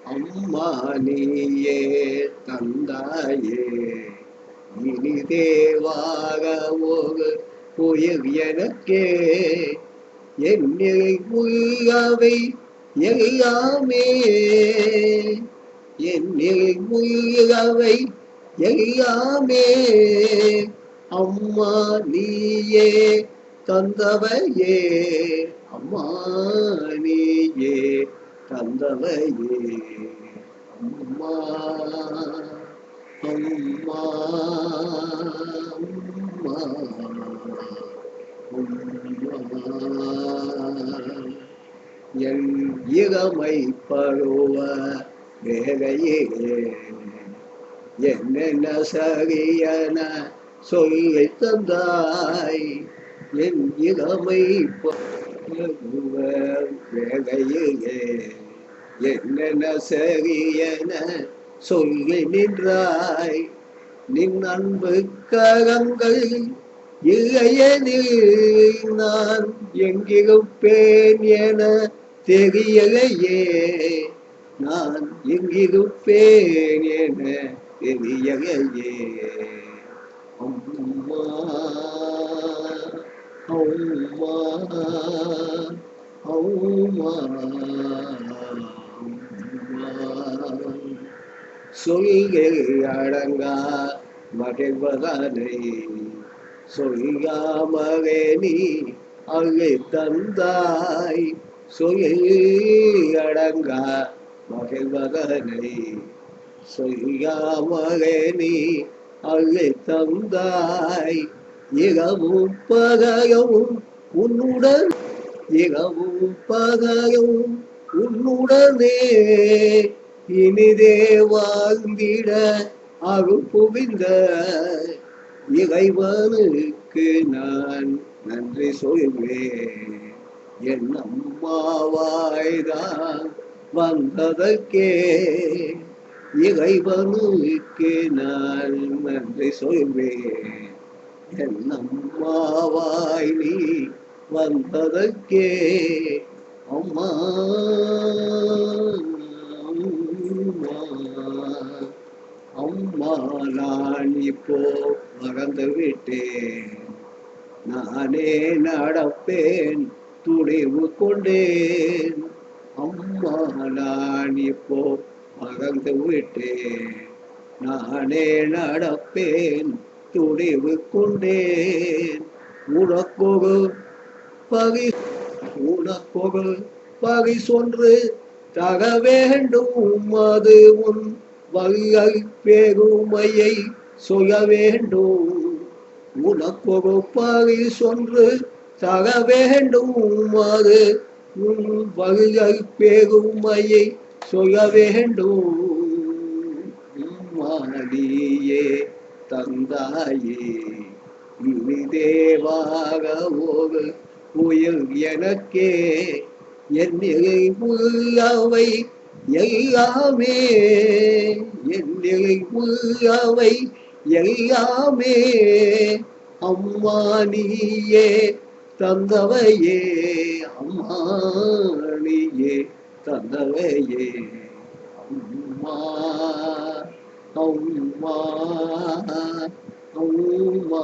அம்மா நீயே தந்தாயே இனிதேவாக ஒரு உயிர் எனக்கே என்னை உயிரவை எல்லாமே என்னை உயிரவை எல்லாமே அம்மா நீயே தந்தவையே அம்மா நீயே தந்தவையே அம்மா அம்மா அம்மா என் இளமை பருவ வேலையே என்னென்ன சரியன சொல்லி தந்தாய் என் இளமை பருவ வேலையே என்னென்ன சரியன சொல்லி நின்றாய் நின் அன்பு கரங்கள் இல்லையெனில் நான் எங்கிருப்பேன் என தெரியலையே நான் எங்கிருப்பேன் என தெரியலையே அம்மா அம்மா அம்மா சொல்கள் அடங்கா மகிழ்வதனை சொல்லாமலே நீ அள்ளி தந்தாய் சொல்லில் அடங்கா மகிழ்வதனை சொல்லாமலே நீ அள்ளி தந்தாய் இரவும் பகலும் உன்னுடன் இரவும் பகலும் உன்னுடனே இனிதே வாழ்ந்திட அருள் புரிந்த இறைவனுக்கு நான் நன்றி சொல்வேன் என் அம்மாவாய்தான் வந்ததற்கே இறைவனுக்கு நான் நன்றி சொல்வேன் என் அம்மாவாய் நீ வந்ததற்கே அம்மா அம்மா நான் இப்போ மறந்து விட்டேன் நானே நடப்பேன் துணிவு கொண்டேன் அம்மா நான் இப்போ மறந்து விட்டேன் நானே நடப்பேன் துணிவு கொண்டேன் உனக்கொரு பரிசொன்று தர வேண்டும் அது உன் வகை பெருமையை சொல்ல வேண்டும் உனக்கொரு பரிசொன்று தர வேண்டும் அது உன் வகை பெருமையை சொல்ல வேண்டும் மானியே தந்தாயே இனிதேவாக ஒரு உயிர் எனக்கே என் நிலை உள்ளவை எல்லாமே என் நிலை உள்ளவை எல்லாமே அம்மா நீயே தந்தவையே அம்மா நீயே தந்தவையே அம்மா அம்மா அம்மா